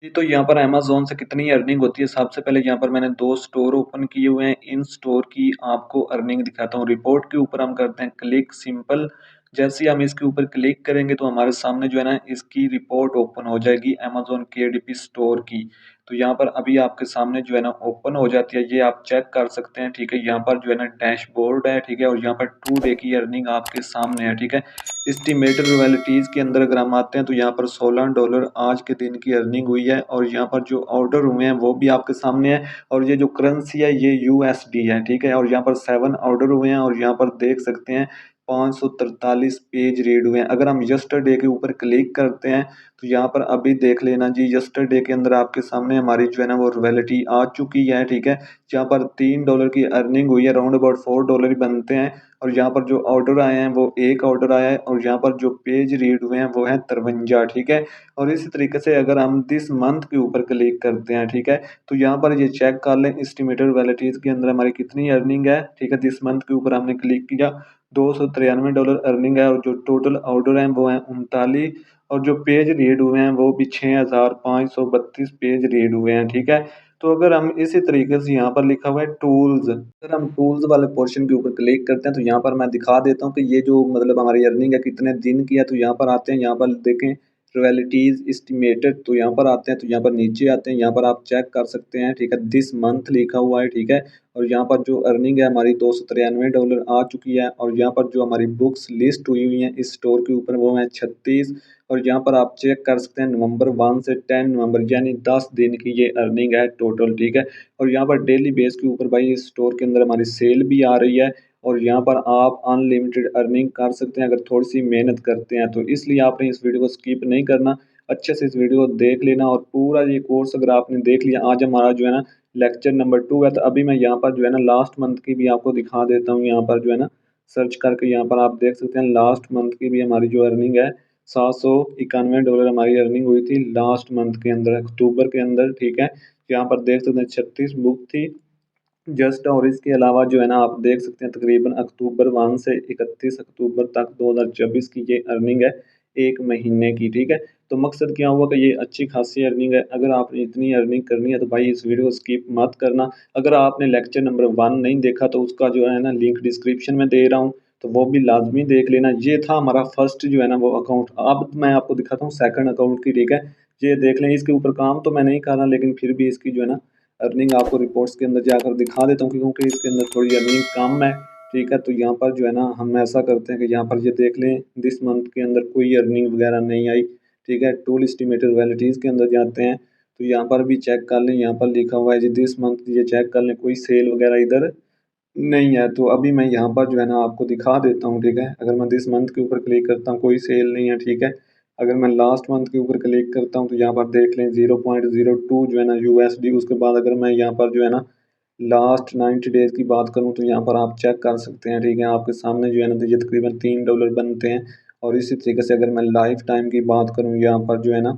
जी, तो यहाँ पर अमेज़न से कितनी अर्निंग होती है, सबसे पहले यहाँ पर मैंने 2 स्टोर ओपन किए हुए हैं। इन स्टोर की आपको अर्निंग दिखाता हूँ। रिपोर्ट के ऊपर हम करते हैं क्लिक सिंपल। जैसे ही हम इसके ऊपर क्लिक करेंगे तो हमारे सामने जो है ना इसकी रिपोर्ट ओपन हो जाएगी अमेज़न केडीपी स्टोर की। तो यहाँ पर अभी आपके सामने जो है ना ओपन हो जाती है, ये आप चेक कर सकते हैं, ठीक है। यहाँ पर जो है ना डैशबोर्ड है, ठीक है, और यहाँ पर 2 डे की अर्निंग आपके सामने है, ठीक है। एस्टिमेटेड रॉयल्टीज़ के अंदर अगर हम आते हैं तो यहाँ पर $16 आज के दिन की अर्निंग हुई है और यहाँ पर जो ऑर्डर हुए हैं वो भी आपके सामने है और ये जो करेंसी है ये यूएसडी है, ठीक है। और यहाँ पर 7 ऑर्डर हुए हैं और यहाँ पर देख सकते हैं 543 पेज रीड हुए हैं। अगर हम यस्टरडे के ऊपर क्लिक करते हैं तो यहाँ पर अभी देख लेना जी, यस्टरडे के अंदर आपके सामने हमारी जो है ना वो रॉयल्टी आ चुकी है, ठीक है। यहाँ पर $3 की अर्निंग हुई है, राउंड अबाउट $4 ही बनते हैं। और यहाँ पर जो ऑर्डर आए हैं वो 1 ऑर्डर आया है और यहाँ पर जो पेज रीड हुए हैं वो हैं 53, ठीक है। और इसी तरीके से अगर हम दिस मंथ के ऊपर क्लिक करते हैं, ठीक है, तो यहाँ पर ये चेक कर लें एस्टिमेटेड वैलिटीज़ के अंदर हमारी कितनी अर्निंग है, ठीक है। दिस मंथ के ऊपर हमने क्लिक किया, $293 अर्निंग है और जो टोटल ऑर्डर हैं वो हैं 39 और जो पेज रीड हुए हैं वो भी 6532 पेज रीड हुए हैं, ठीक है। तो अगर हम इसी तरीके से यहाँ पर लिखा हुआ है टूल्स, अगर हम टूल्स वाले पोर्शन के ऊपर क्लिक करते हैं तो यहाँ पर मैं दिखा देता हूँ कि ये जो मतलब हमारी अर्निंग है कितने दिन की है। तो यहाँ पर आते हैं, यहाँ पर देखें रॉयल्टीज एस्टिमेटेड, तो यहाँ पर आते हैं, तो यहाँ पर नीचे आते हैं, यहाँ पर आप चेक कर सकते हैं, ठीक है। दिस मंथ लिखा हुआ है, ठीक है। और यहाँ पर जो अर्निंग है हमारी $293 आ चुकी है और यहाँ पर जो हमारी बुक्स लिस्ट हुई हैं इस स्टोर के ऊपर वो हैं 36 और यहाँ पर आप चेक कर सकते हैं नवंबर 1 से 10 नवंबर यानी 10 दिन की ये अर्निंग है टोटल, ठीक है। और यहाँ पर डेली बेस के ऊपर भाई इस स्टोर के अंदर हमारी सेल भी आ रही है और यहाँ पर आप अनलिमिटेड अर्निंग कर सकते हैं अगर थोड़ी सी मेहनत करते हैं तो। इसलिए आपने इस वीडियो को स्किप नहीं करना, अच्छे से इस वीडियो को देख लेना और पूरा ये कोर्स अगर आपने देख लिया। आज हमारा जो है ना लेक्चर नंबर 2 है, तो अभी मैं यहाँ पर जो है ना लास्ट मंथ की भी आपको दिखा देता हूँ। यहाँ पर जो है ना सर्च करके यहाँ पर आप देख सकते हैं लास्ट मंथ की भी हमारी जो अर्निंग है $791 हमारी अर्निंग हुई थी लास्ट मंथ के अंदर, अक्टूबर के अंदर, ठीक है। यहाँ पर देख सकते हैं 36 बुक थी जस्ट। और इसके अलावा जो है ना आप देख सकते हैं तकरीबन अक्टूबर 1 से 31 अक्टूबर तक 2024 की ये अर्निंग है 1 महीने की, ठीक है। तो मकसद क्या हुआ कि ये अच्छी खासी अर्निंग है। अगर आपने इतनी अर्निंग करनी है तो भाई इस वीडियो को स्किप मत करना। अगर आपने लेक्चर नंबर 1 नहीं देखा तो उसका जो है ना लिंक डिस्क्रिप्शन में दे रहा हूँ, तो वो भी लाजमी देख लेना। ये था हमारा फर्स्ट जो है ना वो अकाउंट। अब मैं आपको दिखाता हूँ सेकंड अकाउंट की, ठीक है। ये देख लें, इसके ऊपर काम तो मैं नहीं कर रहा लेकिन फिर भी इसकी जो है ना अर्निंग आपको रिपोर्ट्स के अंदर जाकर दिखा देता हूँ क्योंकि इसके अंदर थोड़ी अर्निंग कम है, ठीक है। तो यहाँ पर जो है ना हम ऐसा करते हैं कि यहाँ पर ये देख लें दिस मंथ के अंदर कोई अर्निंग वगैरह नहीं आई, ठीक है। टूल एस्टिमेटेड वैलिटीज़ के अंदर जाते हैं तो यहाँ पर भी चेक कर लें, यहाँ पर लिखा हुआ है जी दिस मंथ, ये चेक कर लें कोई सेल वगैरह इधर नहीं है। तो अभी मैं यहाँ पर जो है ना आपको दिखा देता हूँ, ठीक है। अगर मैं दिस मंथ के ऊपर क्लिक करता हूँ कोई सेल नहीं है, ठीक है। अगर मैं लास्ट मंथ के ऊपर क्लिक करता हूँ तो यहाँ पर देख लें 0.02 जो है ना यूएसडी। उसके बाद अगर मैं यहाँ पर जो है ना लास्ट 90 डेज की बात करूँ तो यहाँ पर आप चेक कर सकते हैं, ठीक है। आपके सामने जो है ना तो ये तकरीबन $3 बनते हैं। और इसी तरीके से अगर मैं लाइफ टाइम की बात करूँ यहाँ पर जो है ना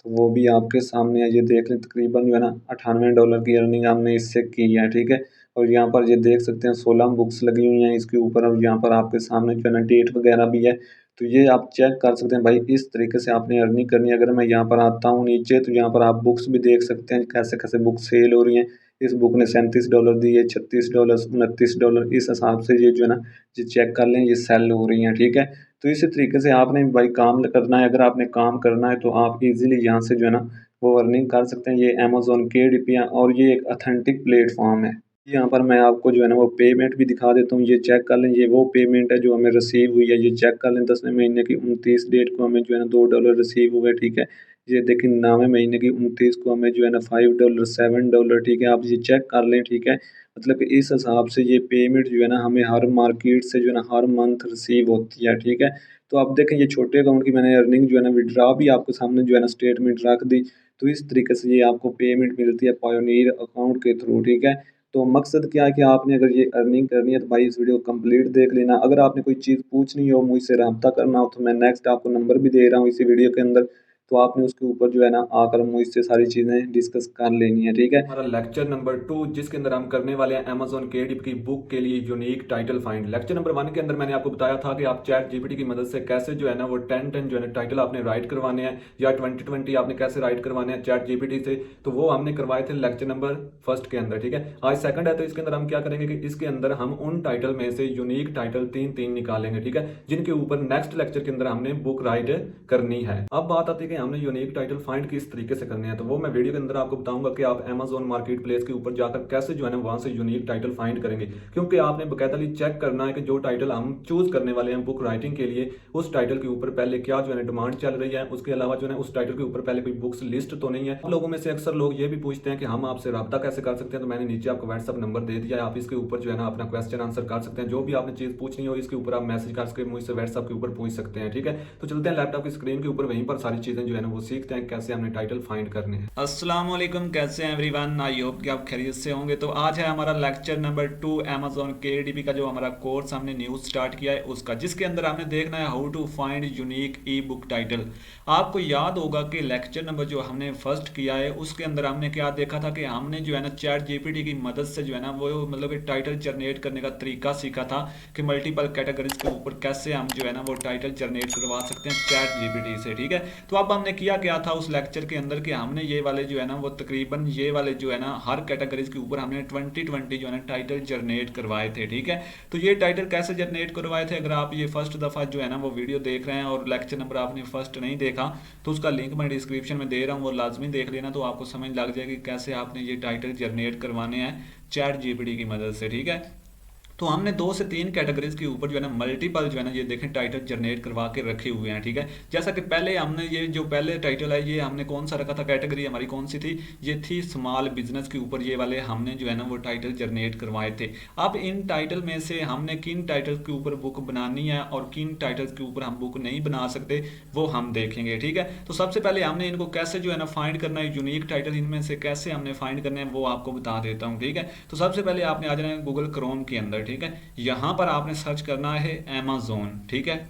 तो वो भी आपके सामने है। ये देख लें तकरीबन जो है ना $98 की अर्निंग हमने इससे की है, ठीक है। और यहाँ पर ये देख सकते हैं 16 बुक्स लगी हुई हैं इसके ऊपर और यहाँ पर आपके सामने जो है ना डेट वगैरह भी है। तो ये आप चेक कर सकते हैं भाई, इस तरीके से आपने अर्निंग करनी है। अगर मैं यहाँ पर आता हूँ नीचे तो यहाँ पर आप बुक्स भी देख सकते हैं कैसे कैसे बुक सेल हो रही हैं। इस बुक ने $37 दी है, $36, $29, इस हिसाब से ये जो है ना ये चेक कर लें ये सेल हो रही हैं, ठीक है। तो इसी तरीके से आपने भाई काम करना है। अगर आपने काम करना है तो आप इजीली यहाँ से जो है ना वो अर्निंग कर सकते हैं। ये अमेज़न केडीपी और ये एक ऑथेंटिक प्लेटफॉर्म है। यहाँ पर मैं आपको जो है ना वो पेमेंट भी दिखा देता हूँ, ये चेक कर लें। ये वो पेमेंट है जो हमें रिसीव हुई है, ये चेक कर लें। 10वें महीने की 29 डेट को हमें जो है ना $2 रिसीव हुए, ठीक है। ये देखिए 9वें महीने की 29 को हमें जो है ना $5 $7, ठीक है। आप ये चेक कर लें, ठीक है। मतलब कि इस हिसाब से ये पेमेंट जो है ना हमें हर मार्केट से जो है ना हर मंथ रिसीव होती है, ठीक है। तो आप देखें ये छोटे अकाउंट की मैंने अर्निंग जो है ना विड्रा भी आपके सामने जो है ना स्टेटमेंट रख दी। तो इस तरीके से ये आपको पेमेंट मिलती है पायोनियर अकाउंट के थ्रू, ठीक है। तो मकसद क्या है कि आपने अगर ये अर्निंग करनी है तो भाई इस वीडियो को कंप्लीट देख लेना। अगर आपने कोई चीज़ पूछनी हो, मुझसे रब्ता करना हो तो मैं नेक्स्ट आपको नंबर भी दे रहा हूँ इसी वीडियो के अंदर, तो आपने उसके ऊपर जो है ना आकर मुझसे सारी चीज़ें डिस्कस कर लेनी है, ठीक है। हमारा लेक्चर नंबर 2 जिसके अंदर हम करने वाले हैं अमेज़न KDP की बुक के लिए unique title find. Lecture number 1 के अंदर मैंने आपको बताया था कि आप चैट जीपीटी की मदद से कैसे जो है ना वो 10 जो है ना टाइटल आपने राइट करवाने हैं या 20 आपने कैसे राइट करवाने हैं चैट जीपीटी से, तो वो हमने करवाए थे लेक्चर नंबर 1 के अंदर, ठीक है। आज सेकंड है तो इसके अंदर हम क्या करेंगे कि इसके अंदर हम उन टाइटल में से यूनिक टाइटल 3 निकालेंगे, ठीक है, जिनके ऊपर नेक्स्ट लेक्चर के अंदर हमने बुक राइट करनी है। अब बात आती है कि हमने यूनिक टाइटल फाइंड किस तरीके से करने हैं, तो वो मैं वीडियो के अंदर आपको बताऊंगा कि आप अमेज़न मार्केट प्लेस के ऊपर जाकर कैसे जो है ना वहां से यूनिक टाइटल फाइंड करेंगे, क्योंकि आपने बकायदली चेक करना है कि जो टाइटल हम चूज करने वाले हैं बुक राइटिंग के लिए उस टाइटल के ऊपर पहले क्या जो है डिमांड चल रही है, उसके अलावा जो है उस टाइटल के ऊपर पहले कोई बुक्स लिस्ट तो नहीं है। लोगों में से अक्सर लोग ये भी पूछते हैं कि हम आपसे रब्ता कैसे कर सकते हैं, तो मैंने नीचे आपको व्हाट्सएप नंबर दे दिया है, आप इसके ऊपर जो है ना अपना क्वेश्चन आंसर कर सकते हैं, जो भी आपने चीज पूछनी हो इसके ऊपर आप मैसेज करके मुझसे व्हाट्सएप के ऊपर पूछ सकते हैं, ठीक है। तो चलते हैं लैपटॉप की स्क्रीन के ऊपर, वहीं पर सारी चीजें जो है ना वो सीखते हैं कैसे हमने टाइटल फाइंड करने हैं। अस्सलाम वालेकुम, कैसे हैं एवरीवन, आई होप कि आप खैरियत से होंगे। तो आज है हमारा लेक्चर नंबर 2 अमेज़न KDP का जो हमारा कोर्स हमने न्यूज स्टार्ट किया है उसका, जिसके अंदर हमने देखना है how to find unique e book title. आपको याद होगा कि लेक्चर नंबर जो हमने फर्स्ट किया है उसके अंदर हमने क्या देखा था कि हमने जो है ना चैट जीपीटी की मदद से जो है ना वो मतलब कि टाइटल जनरेट करने का तरीका सीखा था कि मल्टीपल कैटेगरीज के ऊपर कैसे हम जो है ना वो टाइटल जनरेट करवा सकते हैं चैट जीपीटी से, ठीक है। तो अब हमने किया क्या था उस लेक्चर के अंदर कि हमने ये वाले जो है ना वो तकरीबन ये वाले जो है ना हर कैटेगरीज के ऊपर हमने 20 जो है ना टाइटल जनरेट करवाए थे, ठीक है। तो ये टाइटल कैसे जनरेट करवाए थे, अगर आप ये फर्स्ट दफा जो है ना वो वीडियो देख रहे हैं और लेक्चर नंबर आपने फर्स्ट नहीं देखा तो उसका लिंक मैं डिस्क्रिप्शन में दे रहा हूँ, वो लाजमी देख लेना, तो आपको समझ लग जाएगी कैसे आपने ये टाइटल जनरेट करवाने हैं चैट जीपीटी की मदद से, ठीक है। तो हमने 2 से 3 कैटेगरीज के ऊपर जो है ना मल्टीपल जो है ना ये देखें टाइटल जनरेट करवा के रखे हुए हैं, ठीक है। जैसा कि पहले हमने ये जो पहले टाइटल है ये हमने कौन सा रखा था, कैटेगरी हमारी कौन सी थी, ये थी स्मॉल बिजनेस के ऊपर, ये वाले हमने जो है ना वो टाइटल जनरेट करवाए थे। अब इन टाइटल में से हमने किन टाइटल के ऊपर बुक बनानी है और किन टाइटल्स के ऊपर हम बुक नहीं बना सकते वो हम देखेंगे, ठीक है। तो सबसे पहले हमने इनको कैसे जो है ना फाइंड करना है, यूनिक टाइटल इनमें से कैसे हमने फाइंड करने हैं वो आपको बता देता हूँ, ठीक है। तो सबसे पहले आपने आ जाना है गूगल क्रोम के अंदर, ठीक है। यहां पर आपने सर्च करना है अमेज़न, ठीक है।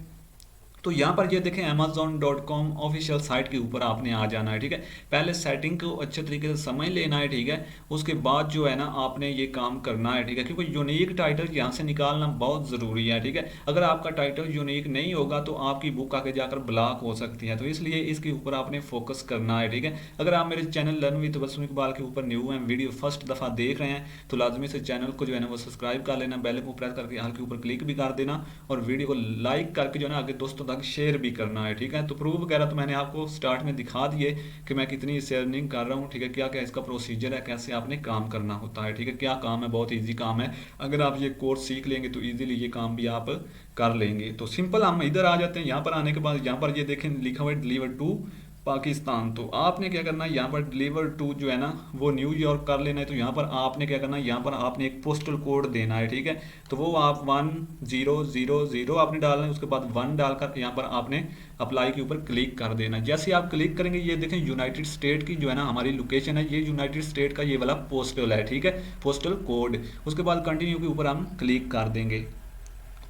तो यहाँ पर ये देखें amazon.com ऑफिशियल साइट के ऊपर आपने आ जाना है, ठीक है। पहले सेटिंग को अच्छे तरीके से समझ लेना है, ठीक है। उसके बाद जो है ना आपने ये काम करना है, ठीक है, क्योंकि यूनिक टाइटल यहाँ से निकालना बहुत ज़रूरी है, ठीक है। अगर आपका टाइटल यूनिक नहीं होगा तो आपकी बुक आगे जाकर ब्लॉक हो सकती है, तो इसलिए इसके ऊपर आपने फोकस करना है, ठीक है। अगर आप मेरे channel learn with Tabassum Iqbal के ऊपर न्यू हैं, वीडियो फर्स्ट दफ़ा देख रहे हैं, तो लाजमी से चैनल को जो है ना वो सब्सक्राइब कर लेना, बेल को प्रेस करके हाल के ऊपर क्लिक भी कर देना और वीडियो को लाइक करके जो है ना आगे दोस्तों तक शेयर भी करना है, ठीक है। तो प्रूफ वगैरह तो मैंने आपको स्टार्ट में दिखा दिए कि मैं कितनी शेयरिंग कर रहा हूँ, ठीक है, क्या क्या इसका प्रोसीजर है, कैसे आपने काम करना होता है, ठीक है। क्या काम है, बहुत ईजी काम है, अगर आप ये कोर्स सीख लेंगे तो ईजिली ये काम भी आप कर लेंगे। तो सिंपल हम इधर आ जाते हैं, यहाँ पर आने के बाद यहाँ पर ये देखें लिखा हुआ है डिलीवर टू पाकिस्तान। तो आपने क्या करना है, यहाँ पर डिलीवर टू जो है ना वो न्यूयॉर्क कर लेना है। तो यहाँ पर आपने क्या करना है, यहाँ पर आपने एक पोस्टल कोड देना है, ठीक है। तो वो आप 1000 आपने डालना है, उसके बाद 1 डालकर यहाँ पर आपने अप्लाई के ऊपर क्लिक कर देना। जैसे आप क्लिक करेंगे ये देखें यूनाइटेड स्टेट की जो है ना हमारी लोकेशन है, ये यूनाइटेड स्टेट का ये वाला पोस्टल है, ठीक है, पोस्टल कोड। उसके बाद कंटिन्यू के ऊपर हम क्लिक कर देंगे।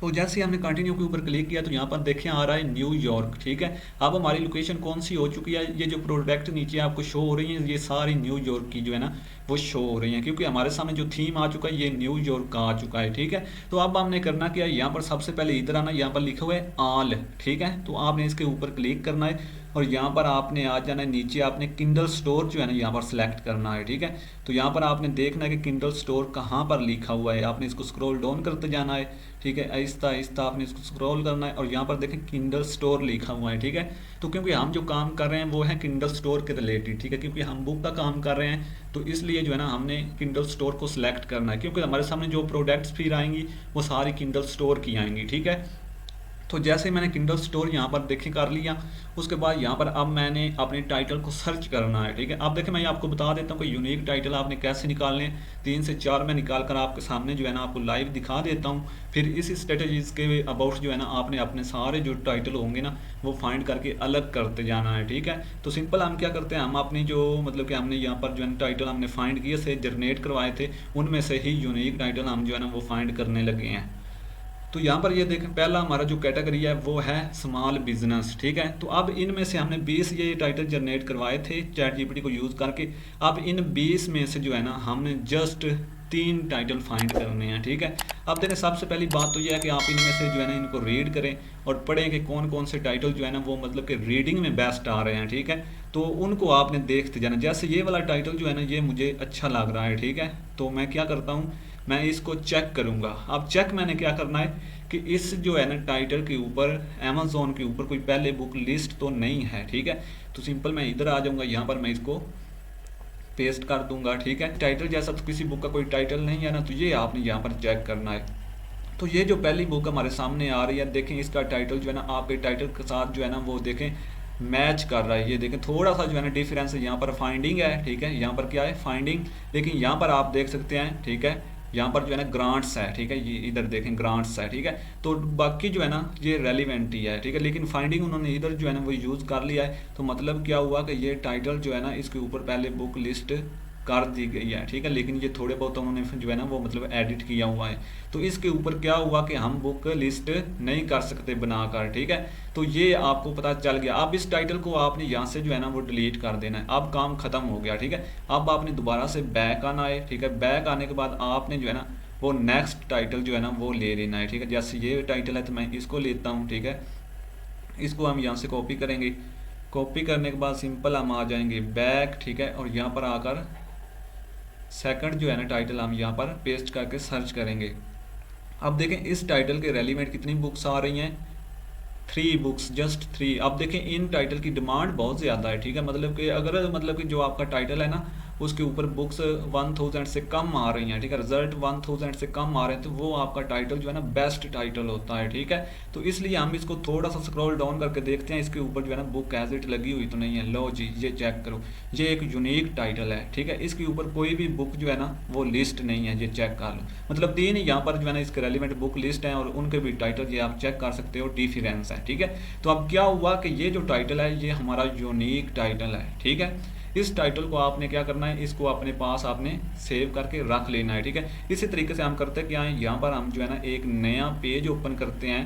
तो जैसे हमने कंटिन्यू के ऊपर क्लिक किया तो यहाँ पर देखें आ रहा है न्यूयॉर्क, ठीक है। अब हमारी लोकेशन कौन सी हो चुकी है, ये जो प्रोडक्ट नीचे आपको शो हो रही है ये सारी न्यूयॉर्क की जो है ना वो शो हो रही है, क्योंकि हमारे सामने जो थीम आ चुका है ये न्यूयॉर्क का आ चुका है, ठीक है। तो अब हमने करना क्या है, यहाँ पर सबसे पहले इधर आना, यहाँ पर लिखा हुआ है ऑल, ठीक है। तो आपने इसके ऊपर क्लिक करना है और यहाँ पर आपने आ जाना है, नीचे आपने किंडल स्टोर जो है ना यहाँ पर सिलेक्ट करना है, ठीक है। तो यहाँ पर आपने देखना है कि किंडल स्टोर कहाँ पर लिखा हुआ है, आपने इसको स्क्रॉल डाउन करते जाना है, ठीक है। आहिस्ता आहिस्ता आपने इसको स्क्रॉल करना है और यहाँ पर देखें किंडल स्टोर लिखा हुआ है, ठीक है। तो क्योंकि हम जो काम कर रहे हैं वो है किंडल स्टोर के रिलेटेड, ठीक है, क्योंकि हम बुक का काम कर रहे हैं तो इसलिए जो है ना हमने किंडल स्टोर को सिलेक्ट करना है, क्योंकि हमारे सामने जो प्रोडक्ट्स फिर आएंगी वो सारी किंडल स्टोर की आएंगी, ठीक है। तो जैसे मैंने किंडल स्टोर यहाँ पर देखें कर लिया, उसके बाद यहाँ पर अब मैंने अपने टाइटल को सर्च करना है, ठीक है। अब देखें मैं आपको बता देता हूँ कि यूनिक टाइटल आपने कैसे निकालने हैं, 3 से 4 में निकाल कर आपके सामने जो है ना आपको लाइव दिखा देता हूँ। फिर इस स्ट्रेटजीज के अबाउट जो है ना आपने अपने सारे जो टाइटल होंगे ना वो फाइंड करके अलग करते जाना है, ठीक है। तो सिंपल हम क्या करते हैं, हम अपनी जो मतलब कि हमने यहाँ पर जो है टाइटल हमने फाइंड किए से जनरेट करवाए थे उनमें से ही यूनिक टाइटल हम जो है ना वो फाइंड करने लगे हैं। तो यहाँ पर ये देखें पहला हमारा जो कैटेगरी है वो है स्मॉल बिजनेस, ठीक है। तो अब इनमें से हमने 20 ये टाइटल जनरेट करवाए थे चैट जीपीटी को यूज़ करके। अब इन 20 में से जो है ना हमने जस्ट 3 टाइटल फाइंड करने हैं, ठीक है। अब देखें सबसे पहली बात तो यह है कि आप इनमें से जो है ना इनको रीड करें और पढ़ें कि कौन कौन से टाइटल जो है ना वो मतलब कि रीडिंग में बेस्ट आ रहे हैं, ठीक है। तो उनको आपने देखते जाना। जैसे ये वाला टाइटल जो है ना ये मुझे अच्छा लग रहा है, ठीक है। तो मैं क्या करता हूँ, मैं इसको चेक करूँगा। अब चेक मैंने क्या करना है कि इस जो है ना टाइटल के ऊपर अमेज़ॉन के ऊपर कोई पहले बुक लिस्ट तो नहीं है, ठीक है। तो सिंपल मैं इधर आ जाऊँगा, यहाँ पर मैं इसको पेस्ट कर दूंगा, ठीक है। टाइटल जैसा तो किसी बुक का कोई टाइटल नहीं है ना, तो ये आपने यहाँ पर चेक करना है। तो ये जो पहली बुक हमारे सामने आ रही है, देखें इसका टाइटल जो है ना आपके टाइटल के साथ जो है ना वो देखें मैच कर रहा है। ये देखें थोड़ा सा जो है ना डिफरेंस है, यहाँ पर फाइंडिंग है, ठीक है। यहाँ पर क्या है फाइंडिंग, लेकिन यहाँ पर आप देख सकते हैं, ठीक है। यहाँ पर जो है ना ग्रांट्स है, ठीक है। ये इधर देखें ग्रांट्स है, ठीक है। तो बाकी जो है ना ये रेलिवेंट ही है, ठीक है। लेकिन फाइंडिंग उन्होंने इधर जो है ना वो यूज़ कर लिया है। तो मतलब क्या हुआ कि ये टाइटल जो है ना इसके ऊपर पहले बुक लिस्ट कर दी गई है, ठीक है। लेकिन ये थोड़े बहुत उन्होंने जो है ना वो मतलब एडिट किया हुआ है। तो इसके ऊपर क्या हुआ कि हम बुक लिस्ट नहीं कर सकते बनाकर, ठीक है। तो ये आपको पता चल गया। अब इस टाइटल को आपने यहाँ से जो है ना वो डिलीट कर देना है। अब काम खत्म हो गया, ठीक है। अब आपने दोबारा से बैक आना है, ठीक है। बैक आने के बाद आपने जो है ना वो नेक्स्ट टाइटल जो है ना वो ले लेना है, ठीक है। जैसे ये टाइटल है तो मैं इसको लेता हूँ, ठीक है। इसको हम यहाँ से कॉपी करेंगे। कॉपी करने के बाद सिंपल हम आ जाएंगे बैक, ठीक है। और यहाँ पर आकर सेकंड जो है ना टाइटल हम यहाँ पर पेस्ट करके सर्च करेंगे। अब देखें इस टाइटल के रेलिवेंट कितनी बुक्स आ रही हैं, 3 बुक्स, जस्ट 3। अब देखें इन टाइटल की डिमांड बहुत ज़्यादा है, ठीक है। मतलब कि अगर मतलब कि जो आपका टाइटल है ना उसके ऊपर बुक्स 1000 से कम आ रही हैं, ठीक है। रिजल्ट 1000 से कम आ रहे हैं तो वो आपका टाइटल जो है ना बेस्ट टाइटल होता है, ठीक है। तो इसलिए हम इसको थोड़ा सा स्क्रॉल डाउन करके देखते हैं इसके ऊपर जो है ना बुक एज इट लगी हुई तो नहीं है। लो जी ये चेक करो, ये एक यूनिक टाइटल है, ठीक है। इसके ऊपर कोई भी बुक जो है ना वो लिस्ट नहीं है, ये चेक कर लो। मतलब 3 यहाँ पर जो है ना इसके रेलिवेंट बुक लिस्ट हैं और उनके भी टाइटल ये आप चेक कर सकते हो, डिफरेंस है, ठीक है। तो अब क्या हुआ कि ये जो टाइटल है ये हमारा यूनिक टाइटल है, ठीक है। इस टाइटल को आपने क्या करना है, इसको अपने पास आपने सेव करके रख लेना है, ठीक है। इसी तरीके से हम करते हैं क्या है, यहाँ पर हम जो है ना एक नया पेज ओपन करते हैं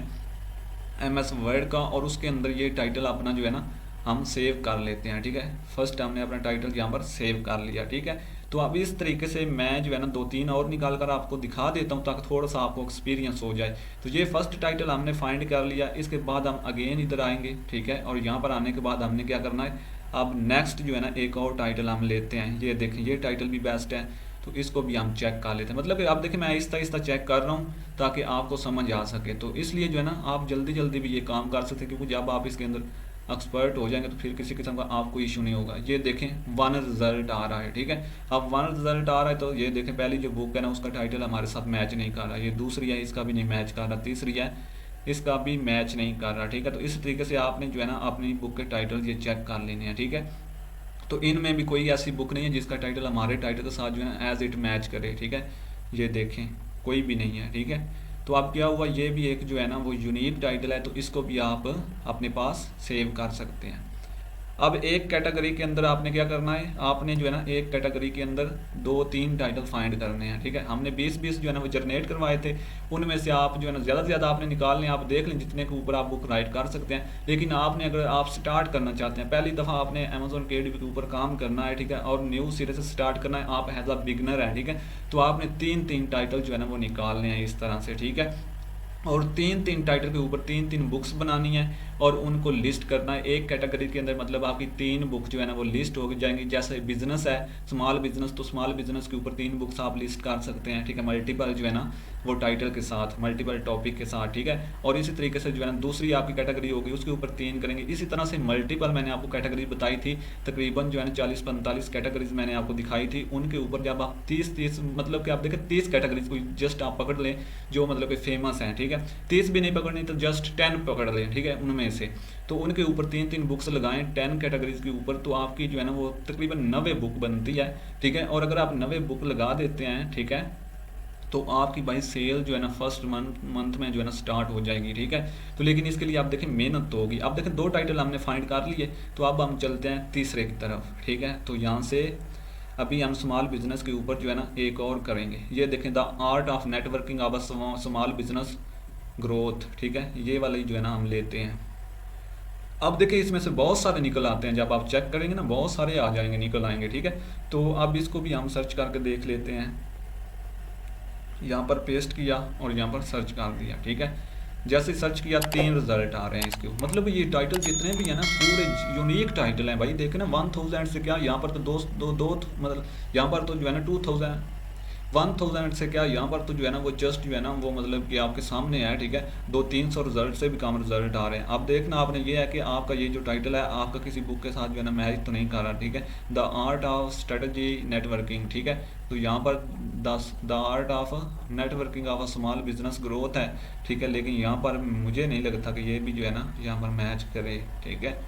MS वर्ड का और उसके अंदर ये टाइटल अपना जो है ना हम सेव कर लेते हैं, ठीक है। फर्स्ट हमने अपना टाइटल यहाँ पर सेव कर लिया, ठीक है। तो अब इस तरीके से मैं जो है ना 2-3 और निकाल कर आपको दिखा देता हूँ ताकि थोड़ा सा आपको एक्सपीरियंस हो जाए। तो ये फर्स्ट टाइटल हमने फाइंड कर लिया। इसके बाद हम अगेन इधर आएंगे, ठीक है। और यहाँ पर आने के बाद हमने क्या करना है, अब नेक्स्ट जो है ना एक और टाइटल हम लेते हैं। ये देखें ये टाइटल भी बेस्ट है तो इसको भी हम चेक कर लेते हैं। मतलब कि आप देखें मैं आहिस्ता आहिस्ता चेक कर रहा हूँ ताकि आपको समझ आ सके। तो इसलिए जो है ना आप जल्दी जल्दी भी ये काम कर सकते हैं क्योंकि जब आप इसके अंदर एक्सपर्ट हो जाएंगे तो फिर किसी किस्म का आपको इशू नहीं होगा। ये देखें 1 रिजल्ट आ रहा है, ठीक है। अब 1 रिजल्ट आ रहा है तो ये देखें पहली जो बुक है ना उसका टाइटल हमारे साथ मैच नहीं कर रहा। ये दूसरी है इसका भी नहीं मैच कर रहा, तीसरी है इसका भी मैच नहीं कर रहा, ठीक है। तो इस तरीके से आपने जो है ना अपनी बुक के टाइटल ये चेक कर लेने हैं, ठीक है। तो इनमें भी कोई ऐसी बुक नहीं है जिसका टाइटल हमारे टाइटल के साथ जो है ना एज इट मैच करे, ठीक है। ये देखें कोई भी नहीं है, ठीक है। तो अब क्या हुआ, ये भी एक जो है ना वो यूनिक टाइटल है तो इसको भी आप अपने पास सेव कर सकते हैं। अब एक कैटेगरी के अंदर आपने क्या करना है, आपने जो है ना एक कैटेगरी के अंदर 2-3 टाइटल फाइंड करने हैं, ठीक है। हमने 20-20 जो है ना वो जनरेट करवाए थे, उनमें से आप जो है ना ज़्यादा से ज़्यादा आपने निकालने, आप देख लें जितने के ऊपर आप बुक राइट कर सकते हैं। लेकिन आपने अगर आप स्टार्ट करना चाहते हैं, पहली दफ़ा आपने अमेजोन KDP के ऊपर काम करना है, ठीक है, और न्यू सिरे से स्टार्ट करना है, आप एज अ बिगनर है, ठीक है। तो आपने 3-3 टाइटल जो है ना वो निकालने हैं इस तरह से, ठीक है। और 3-3 टाइटल के ऊपर 3-3 बुक्स बनानी है और उनको लिस्ट करना है एक कैटेगरी के अंदर। मतलब आपकी 3 बुक जो है ना वो लिस्ट हो जाएंगी। जैसे बिजनेस है स्मॉल बिजनेस, तो स्मॉल बिजनेस के ऊपर 3 बुक्स आप लिस्ट कर सकते हैं, ठीक है। मल्टीपल जो है ना वो टाइटल के साथ, मल्टीपल टॉपिक के साथ, ठीक है। और इसी तरीके से जो है ना दूसरी आपकी कैटेगरी होगी उसके ऊपर 3 करेंगे। इसी तरह से मल्टीपल मैंने आपको कैटेगरी बताई थी, तकरीबन जो है ना 40-45 कैटेगरीज मैंने आपको दिखाई थी। उनके ऊपर जब आप 30 मतलब कि आप देखें 30 कैटेगरीज को जस्ट आप पकड़ लें जो मतलब कि फेमस हैं, ठीक है। 30 भी नहीं पकड़नी तो जस्ट 10 पकड़ लें, ठीक है, उनमें से। तो उनके ऊपर 3-3 बुक्स लगाएं 10 कैटेगरीज के ऊपर, तो आपकी जो है ना वो तकरीबन 90 बुक बनती है, ठीक है। और अगर आप 90 बुक लगा देते हैं, ठीक है, तो आपकी भाई सेल जो है ना फर्स्ट मंथ में जो है ना स्टार्ट हो जाएगी, ठीक है। तो लेकिन इसके लिए आप देखें मेहनत तो होगी। अब देखें 2 टाइटल हमने फाइंड कर लिए, तो अब हम चलते हैं तीसरे की तरफ, ठीक है। तो यहाँ से अभी हम स्मॉल बिजनेस के ऊपर जो है ना एक और करेंगे। ये देखें the art of networking of a small business growth, ठीक है, ये वाली जो है ना हम लेते हैं। अब देखिए इसमें से बहुत सारे निकल आते हैं, जब आप चेक करेंगे ना बहुत सारे आ जाएंगे, निकल आएंगे, ठीक है। तो अब इसको भी हम सर्च करके देख लेते हैं। यहाँ पर पेस्ट किया और यहाँ पर सर्च कर दिया, ठीक है। जैसे सर्च किया 3 रिजल्ट आ रहे हैं इसके, मतलब ये टाइटल जितने भी हैं ना पूरे यूनिक टाइटल हैं भाई। देखे ना 1000 से क्या यहाँ पर तो दो मतलब यहाँ पर तो जो है ना 1000 से क्या यहाँ पर तो जो है ना वो जस्ट जो है ना वो मतलब कि आपके सामने है, ठीक है। 200-300 रिजल्ट से भी कम रिजल्ट आ रहे हैं। अब देखना आपने ये है कि आपका ये जो टाइटल है आपका किसी बुक के साथ जो है ना मैच तो नहीं कर रहा, ठीक है। The art of strategy networking, ठीक है। तो यहाँ पर the art of networking of a small business growth है, ठीक है। लेकिन यहाँ पर मुझे नहीं लगता कि ये भी जो है ना यहाँ पर मैच करे, ठीक है।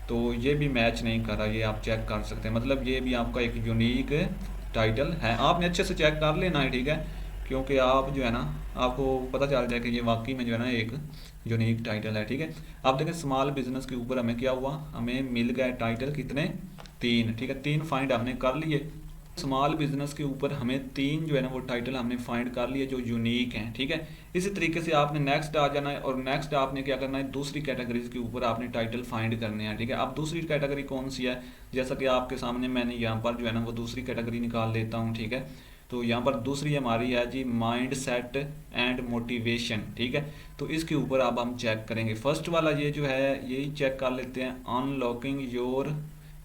तो ये भी मैच नहीं कर रहा, ये आप चेक कर सकते हैं। मतलब ये भी आपका एक यूनिक टाइटल है, आपने अच्छे से चेक कर लेना है, ठीक है। क्योंकि आप जो है ना आपको पता चल जाए कि ये वाकई में जो है ना एक यूनिक टाइटल है, ठीक है। आप देखें स्मॉल बिजनेस के ऊपर हमें क्या हुआ, हमें मिल गए टाइटल कितने, 3, ठीक है। 3 फाइंड हमने कर लिए। स्मॉल बिजनेस के ऊपर हमें 3 जो है ना वो टाइटल हमने फाइंड कर लिए जो यूनिक हैं, ठीक है। इसी तरीके से आपने नेक्स्ट आ जाना है और नेक्स्ट आपने क्या करना है, दूसरी कैटेगरीज के ऊपर आपने टाइटल फाइंड करने हैं, ठीक है। अब दूसरी कैटेगरी कौन सी है, जैसा कि आपके सामने मैंने यहाँ पर जो है ना वो दूसरी कैटेगरी निकाल लेता हूँ, ठीक है। तो यहाँ पर दूसरी हमारी है जी माइंड सेट एंड मोटिवेशन, ठीक है। तो इसके ऊपर अब हम चेक करेंगे। फर्स्ट वाला ये जो है यही चेक कर लेते हैं, अनलॉकिंग योर,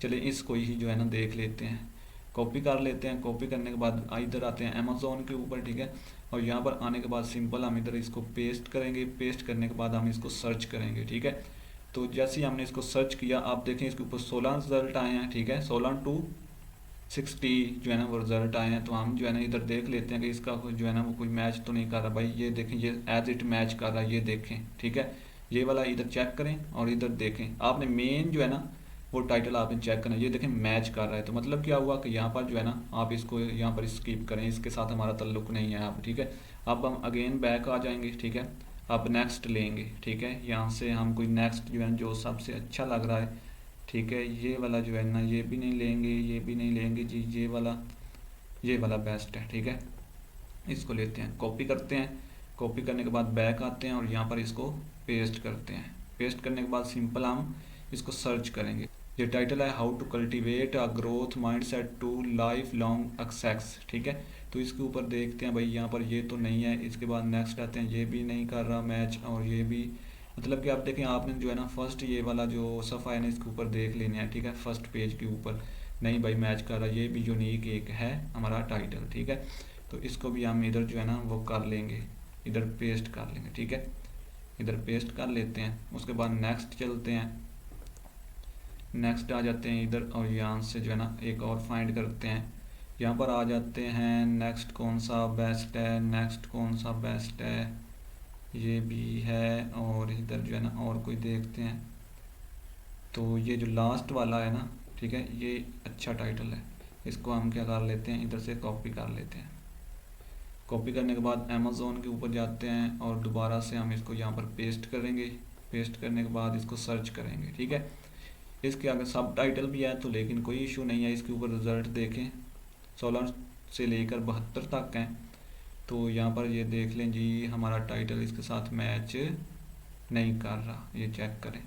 चलिए इसको ही जो है ना देख लेते हैं, कॉपी कर लेते हैं। कॉपी करने के बाद इधर आते हैं अमेज़ोन के ऊपर, ठीक है। और यहाँ पर आने के बाद सिंपल हम इधर इसको पेस्ट करेंगे। पेस्ट करने के बाद हम इसको सर्च करेंगे, ठीक है। तो जैसे ही हमने इसको सर्च किया आप देखें इसके ऊपर 16 रिजल्ट आए हैं, ठीक है। 16 to 60 जो है ना वो रिजल्ट आए हैं। तो हम जो है ना इधर देख लेते हैं कि इसका जो है ना वो कोई मैच तो नहीं कर रहा भाई। ये देखें ये एज इट मैच कर रहा है, ये देखें, ठीक है। ये वाला इधर चेक करें और इधर देखें, आपने मेन जो है ना वो टाइटल आपने चेक करना, ये देखें मैच कर रहा है। तो मतलब क्या हुआ कि यहाँ पर जो है ना आप इसको यहाँ पर स्किप करें, इसके साथ हमारा ताल्लुक नहीं है आप, ठीक है। अब हम अगेन बैक आ जाएंगे, ठीक है। अब नेक्स्ट लेंगे, ठीक है। यहाँ से हम कोई नेक्स्ट जो है जो सबसे अच्छा लग रहा है, ठीक है। ये वाला जो है ना ये भी नहीं लेंगे, ये भी नहीं लेंगे जी, ये वाला बेस्ट है, ठीक है। इसको लेते हैं, कॉपी करते हैं। कॉपी करने के बाद बैक आते हैं और यहाँ पर इसको पेस्ट करते हैं। पेस्ट करने के बाद सिंपल हम इसको सर्च करेंगे। ये टाइटल है how to cultivate a growth mindset to life long success, ठीक है। तो इसके ऊपर देखते हैं भाई, यहाँ पर ये तो नहीं है। इसके बाद नेक्स्ट आते हैं, ये भी नहीं कर रहा मैच, और ये भी, मतलब कि आप देखें आपने जो है ना फर्स्ट ये वाला जो सफ़ा है ना इसके ऊपर देख लेना है, ठीक है। फर्स्ट पेज के ऊपर नहीं भाई मैच कर रहा, ये भी यूनिक एक है हमारा टाइटल, ठीक है। तो इसको भी हम इधर जो है ना वो कर लेंगे, इधर पेस्ट कर लेंगे, ठीक है। इधर पेस्ट कर लेते हैं। उसके बाद नेक्स्ट चलते हैं, नेक्स्ट आ जाते हैं इधर और यहाँ से जो है ना एक और फाइंड करते हैं। यहाँ पर आ जाते हैं, नेक्स्ट कौन सा बेस्ट है, नेक्स्ट कौन सा बेस्ट है, ये भी है। और इधर जो है ना और कोई देखते हैं। तो ये जो लास्ट वाला है ना, ठीक है, ये अच्छा टाइटल है। इसको हम क्या कर लेते हैं, इधर से कॉपी कर लेते हैं। कॉपी करने के बाद अमेज़ोन के ऊपर जाते हैं और दोबारा से हम इसको यहाँ पर पेस्ट करेंगे। पेस्ट करने के बाद इसको सर्च करेंगे, ठीक है। इसके आगे सब टाइटल भी है तो लेकिन कोई इशू नहीं है। इसके ऊपर रिज़ल्ट देखें 16 से लेकर 72 तक हैं। तो यहाँ पर ये देख लें जी हमारा टाइटल इसके साथ मैच नहीं कर रहा, ये चेक करें।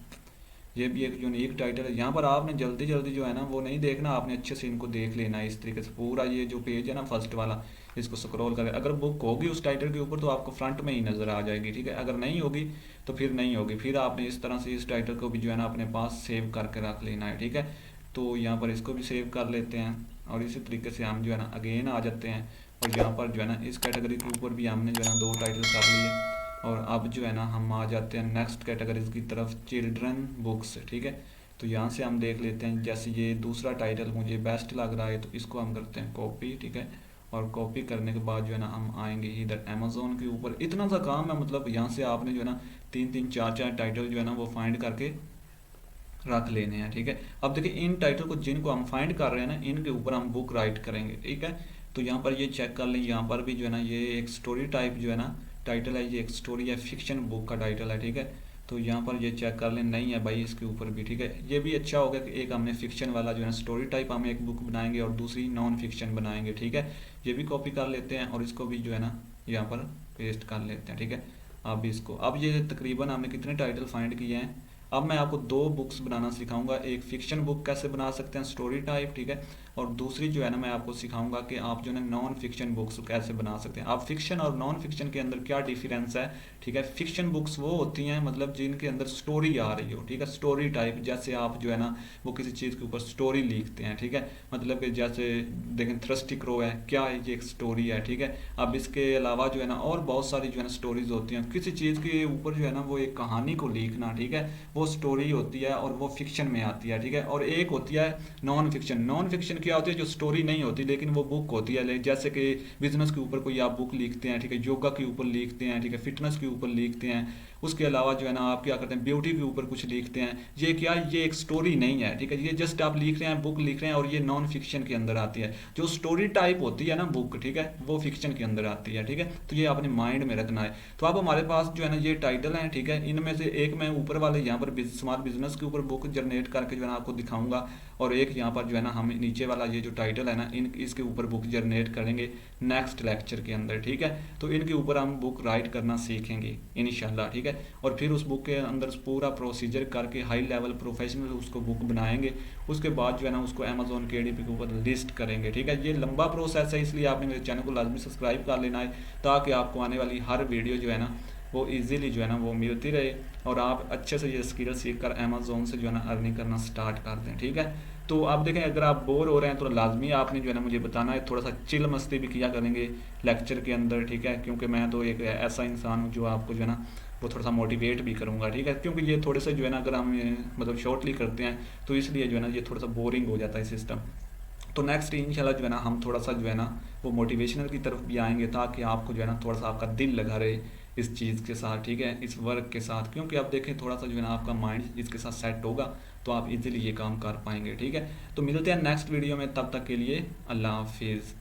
ये भी एक यूनिक टाइटल है। यहाँ पर आपने जल्दी जल्दी जो है ना वो नहीं देखना, आपने अच्छे से इनको देख लेना है। इस तरीके से पूरा ये जो पेज है ना फर्स्ट वाला, इसको स्क्रॉल करें। अगर बुक होगी उस टाइटल के ऊपर तो आपको फ्रंट में ही नज़र आ जाएगी, ठीक है। अगर नहीं होगी तो फिर नहीं होगी, फिर आपने इस तरह से इस टाइटल को भी जो है ना अपने पास सेव करके रख लेना है, ठीक है। तो यहाँ पर इसको भी सेव कर लेते हैं और इसी तरीके से हम जो है ना अगेन आ जाते हैं और यहाँ पर जो है ना इस कैटेगरी के ऊपर भी हमने जो है ना 2 टाइटल कर लिए। और अब जो है ना हम आ जाते हैं नेक्स्ट कैटेगरीज की तरफ, चिल्ड्रन बुक्स, ठीक है। तो यहाँ से हम देख लेते हैं, जैसे ये दूसरा टाइटल मुझे बेस्ट लग रहा है तो इसको हम करते हैं कॉपी, ठीक है। और कॉपी करने के बाद जो है ना हम आएंगे इधर अमेज़ोन के ऊपर। इतना सा काम है, मतलब यहाँ से आपने जो है ना 3-3 4-4 टाइटल जो है ना वो फाइंड करके रख लेने हैं, ठीक है। अब देखिए इन टाइटल को जिनको हम फाइंड कर रहे हैं ना इनके ऊपर हम बुक राइट करेंगे, ठीक है। तो यहाँ पर ये चेक कर लें, यहाँ पर भी जो है ना ये एक स्टोरी टाइप जो है ना टाइटल है, ये एक स्टोरी या फिक्शन बुक का टाइटल है, ठीक है। तो यहाँ पर ये चेक कर लें, नहीं है भाई इसके ऊपर भी, ठीक है। ये भी अच्छा होगा कि एक हमने फिक्शन वाला जो है ना स्टोरी टाइप हम एक बुक बनाएंगे और दूसरी नॉन फिक्शन बनाएंगे, ठीक है। ये भी कॉपी कर लेते हैं और इसको भी जो है ना यहाँ पर पेस्ट कर लेते हैं, ठीक है। अब इसको, अब ये तकरीबन हमने कितने टाइटल फाइंड किए हैं। अब मैं आपको दो बुक्स बनाना सिखाऊंगा, एक फिक्शन बुक कैसे बना सकते हैं स्टोरी टाइप, ठीक है, और दूसरी जो है ना मैं आपको सिखाऊंगा कि आप जो है ना नॉन फिक्शन बुक्स कैसे बना सकते हैं। आप फिक्शन और नॉन फिक्शन के अंदर क्या डिफरेंस है, ठीक है। फिक्शन बुक्स वो होती हैं मतलब जिनके अंदर स्टोरी आ रही हो, ठीक है, स्टोरी टाइप, जैसे आप जो है ना वो किसी चीज़ के ऊपर स्टोरी लिखते हैं, ठीक है, मतलब कि जैसे देखें थ्रस्टी क्रो है, क्या है ये एक स्टोरी है, ठीक है। अब इसके अलावा जो है ना और बहुत सारी जो है ना स्टोरीज होती हैं, किसी चीज़ के ऊपर जो है ना वो एक कहानी को लिखना, ठीक है, वो स्टोरी होती है और वो फिक्शन में आती है, ठीक है। और एक होती है नॉन फिक्शन। नॉन फिक्शन क्या होती है, जो स्टोरी नहीं होती लेकिन वो बुक होती है, जैसे कि बिजनेस के ऊपर कोई आप बुक लिखते हैं, ठीक है, योगा के ऊपर लिखते हैं, ठीक है, फिटनेस के ऊपर लिखते हैं, उसके अलावा जो है ना आप क्या करते हैं ब्यूटी के ऊपर कुछ लिखते हैं, ये क्या, ये एक स्टोरी नहीं है, ठीक है, ये जस्ट आप लिख रहे हैं, बुक लिख रहे हैं, और ये नॉन फिक्शन के अंदर आती है। जो स्टोरी टाइप होती है ना बुक, ठीक है, वो फिक्शन के अंदर आती है, ठीक है। तो ये अपने माइंड में रखना है। तो अब हमारे पास जो है ना ये टाइटल हैं, ठीक है, इनमें से एक मैं ऊपर वाले यहाँ पर स्मॉल बिजनेस के ऊपर बुक जनरेट करके जो है ना आपको दिखाऊंगा, और एक यहाँ पर जो है ना हम नीचे वाला ये जो टाइटल है ना इसके ऊपर बुक जनरेट करेंगे नेक्स्ट लेक्चर के अंदर, ठीक है। तो इनके ऊपर हम बुक राइट करना सीखेंगे इंशाल्लाह, ठीक है। और फिर उस बुक के अंदर पूरा प्रोसीजर करके हाई लेवल प्रोफेशनल उसको बुक बनाएंगे। उसके बाद जो है ना उसको अमेजोन KDP के ऊपर लिस्ट करेंगे, ठीक है। ये लंबा प्रोसेस है, इसलिए आपने मेरे चैनल को लाजमी सब्सक्राइब कर लेना है, ताकि आपको आने वाली हर वीडियो जो है ना वो इजीली जो है ना वो मिलती रहे, और आप अच्छे से ये स्किल सीख कर अमेजोन से जो है ना अर्निंग करना स्टार्ट कर दें, ठीक है। तो आप देखें, अगर आप बोर हो रहे हैं तो लाजमी आपने जो है ना मुझे बताना है, थोड़ा सा चिल मस्ती भी किया करेंगे लेक्चर के अंदर, ठीक है, क्योंकि मैं तो एक ऐसा इंसान हूँ जो आपको जो है ना वो थोड़ा सा मोटिवेट भी करूँगा, ठीक है, क्योंकि ये थोड़े से जो है ना अगर हम मतलब शॉर्टली करते हैं तो इसलिए जो है ना ये थोड़ा सा बोरिंग हो जाता है सिस्टम। तो नेक्स्ट इंशाल्लाह जो है ना हम थोड़ा सा जो है ना वो मोटिवेशनल की तरफ भी आएंगे, ताकि आपको जो है ना थोड़ा सा आपका दिल लगा रहे इस चीज़ के साथ, ठीक है, इस वर्क के साथ, क्योंकि आप देखें थोड़ा सा जो है ना आपका माइंड इसके साथ सेट होगा तो आप इजीली ये काम कर पाएंगे, ठीक है। तो मिलते हैं नेक्स्ट वीडियो में, तब तक के लिए अल्लाह हाफिज़।